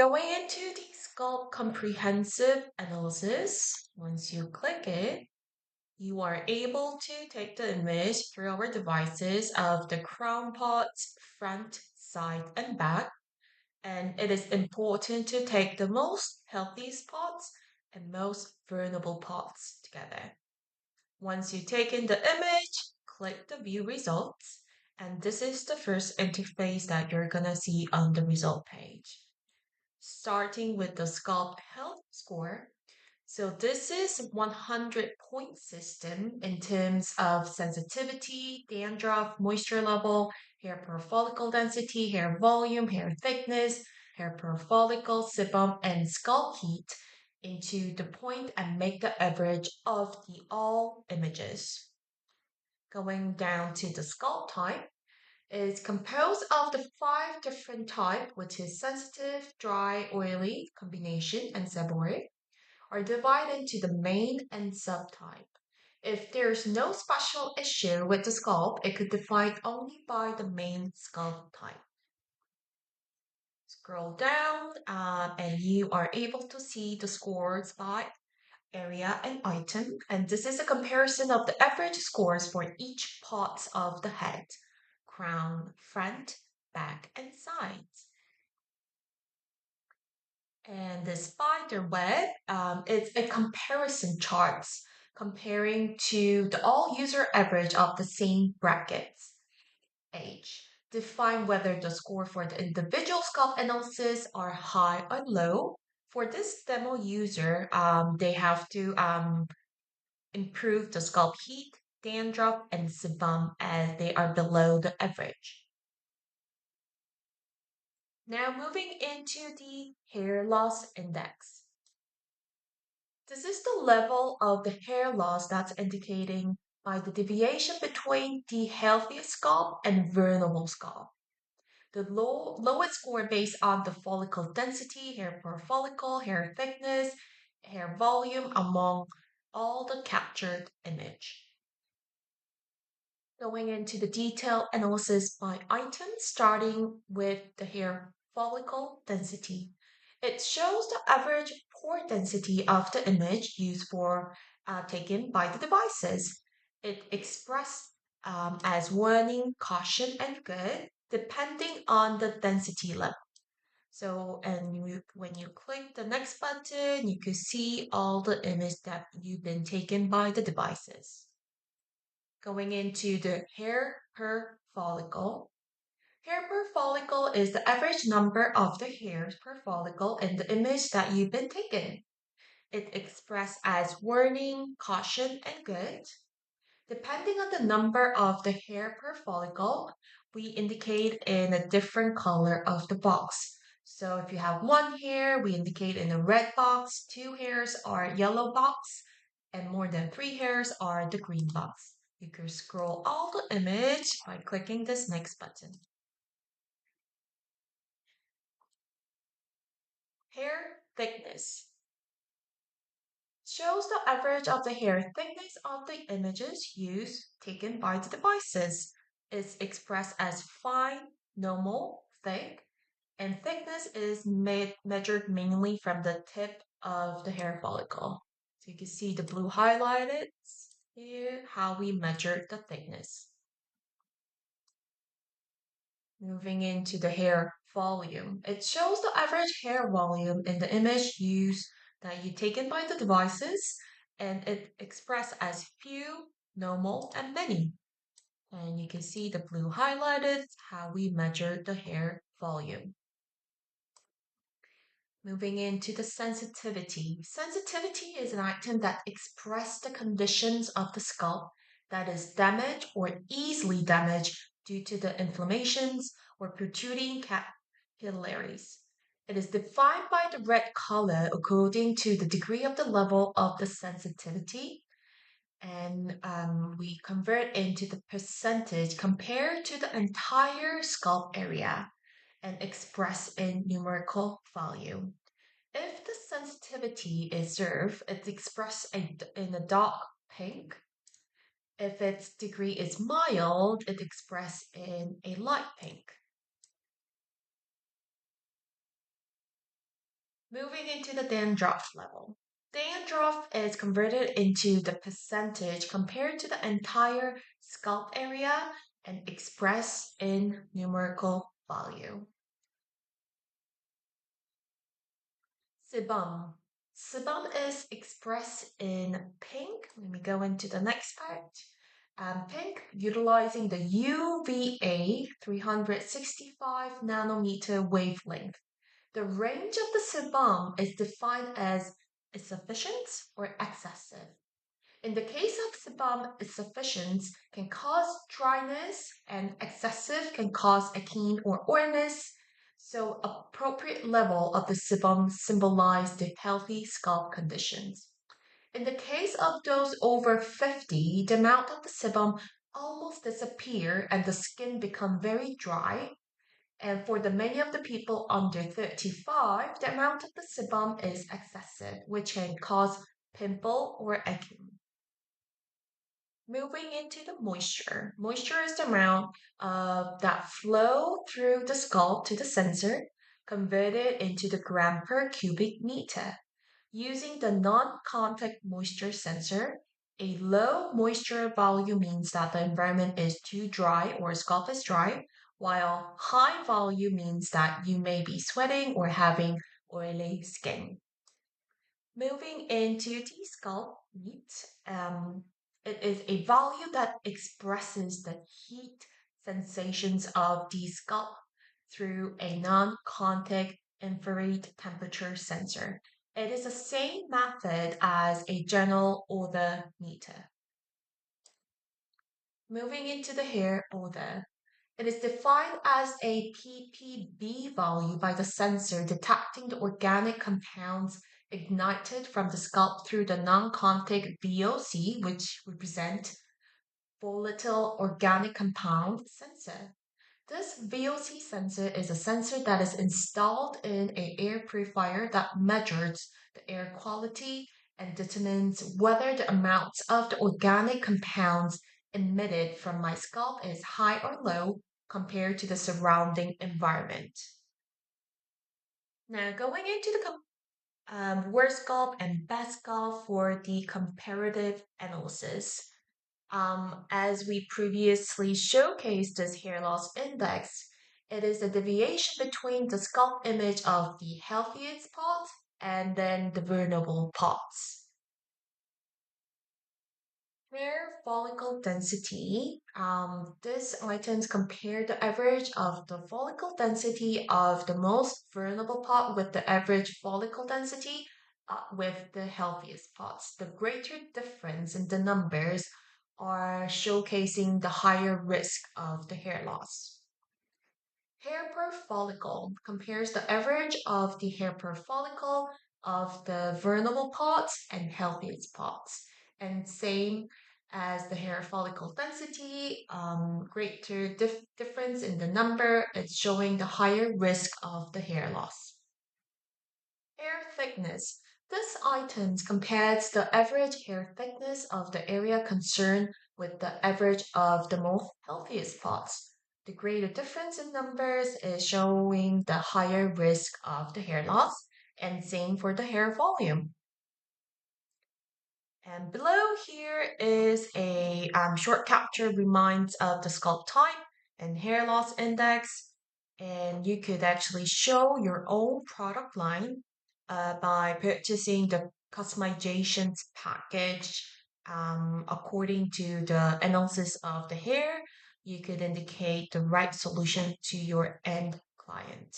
Going into the Scalp comprehensive analysis, once you click it, you are able to take the image through our devices of the crown parts, front, side, and back. And it is important to take the most healthiest parts and most vulnerable parts together. Once you take in the image, click the view results. And this is the first interface that you're gonna see on the result page. Starting with the Scalp Health Score. So this is 100-point system in terms of sensitivity, dandruff, moisture level, hair per follicle density, hair volume, hair thickness, hair per follicle, sebum, and scalp heat into the point and make the average of the all images. Going down to the scalp type, is composed of the five different types, which is sensitive, dry, oily, combination, and seborrheic, are divided into the main and subtype. If there's no special issue with the scalp, it could define only by the main scalp type. Scroll down and you are able to see the scores by area and item, and this is a comparison of the average scores for each part of the head: crown, front, back, and sides. And the spider web is a comparison charts comparing to the all user average of the same brackets. Age. Define whether the score for the individual scalp analysis are high or low. For this demo user, they have to improve the scalp heat, dandruff, and sebum as they are below the average. Now moving into the hair loss index. This is the level of the hair loss that's indicating by the deviation between the healthiest scalp and vulnerable scalp. The lowest score based on the follicle density, hair per follicle, hair thickness, hair volume among all the captured image. Going into the detailed analysis by item, starting with the hair follicle density. It shows the average pore density of the image used for taken by the devices. It expressed as warning, caution, and good, depending on the density level. So, when you click the next button, you can see all the image that you've been taken by the devices. Going into the hair per follicle. Hair per follicle is the average number of the hairs per follicle in the image that you've been taken. It expressed as warning, caution, and good. Depending on the number of the hair per follicle, we indicate in a different color of the box. So if you have one hair, we indicate in a red box, two hairs are yellow box, and more than three hairs are the green box. You can scroll all the image by clicking this next button. Hair thickness shows the average of the hair thickness of the images used taken by the devices. It's expressed as fine, normal, thick, and thickness is measured mainly from the tip of the hair follicle. So you can see the blue highlighted here, how we measure the thickness. Moving into the hair volume. It shows the average hair volume in the image used that you taken by the devices, and it expressed as few, normal, and many. And you can see the blue highlighted how we measure the hair volume. Moving into the sensitivity. Sensitivity is an item that expresses the conditions of the scalp that is damaged or easily damaged due to the inflammations or protruding capillaries. It is defined by the red color according to the degree of the level of the sensitivity, and we convert into the percentage compared to the entire scalp area and express in numerical value. If the sensitivity is zero, it's expressed in a dark pink. If its degree is mild, it's expressed in a light pink. Moving into the dandruff level. Dandruff is converted into the percentage compared to the entire scalp area and expressed in numerical value. Sebum. Sebum is expressed in pink. Let me go into the next part. Pink, utilizing the UVA 365 nanometer wavelength. The range of the sebum is defined as insufficient or excessive. In the case of sebum, insufficient can cause dryness and excessive can cause acne or oiliness. So appropriate level of the sebum symbolize the healthy scalp conditions. In the case of those over 50, the amount of the sebum almost disappear and the skin become very dry. And for the many of the people under 35, the amount of the sebum is excessive, which can cause pimple or acne. Moving into the moisture. Moisture is the amount that flow through the scalp to the sensor, converted into the gram per cubic meter. Using the non-contact moisture sensor, a low moisture value means that the environment is too dry or scalp is dry, while high value means that you may be sweating or having oily skin. Moving into the scalp heat, it is a value that expresses the heat sensations of the scalp through a non-contact infrared temperature sensor. It is the same method as a general odor meter. Moving into the hair odor. It is defined as a ppb value by the sensor detecting the organic compounds ignited from the scalp through the non-contact VOC, which represent volatile organic compound sensor. This VOC sensor is a sensor that is installed in an air purifier that measures the air quality and determines whether the amount of the organic compounds emitted from my scalp is high or low compared to the surrounding environment. Now, going into the worst scalp and best scalp for the comparative analysis. As we previously showcased this hair loss index, it is the deviation between the scalp image of the healthiest parts and then the vulnerable parts. Hair follicle density. These items compare the average of the follicle density of the most vulnerable part with the average follicle density with the healthiest parts. The greater difference in the numbers are showcasing the higher risk of the hair loss. Hair per follicle compares the average of the hair per follicle of the vulnerable parts and healthiest parts. And same as the hair follicle density, greater difference in the number, it's showing the higher risk of the hair loss. Hair thickness. This item compares the average hair thickness of the area concerned with the average of the most healthiest parts. The greater difference in numbers is showing the higher risk of the hair loss, and same for the hair volume. And below here is a short capture reminds of the scalp type and hair loss index. And you could actually show your own product line by purchasing the customizations package according to the analysis of the hair. You could indicate the right solution to your end client.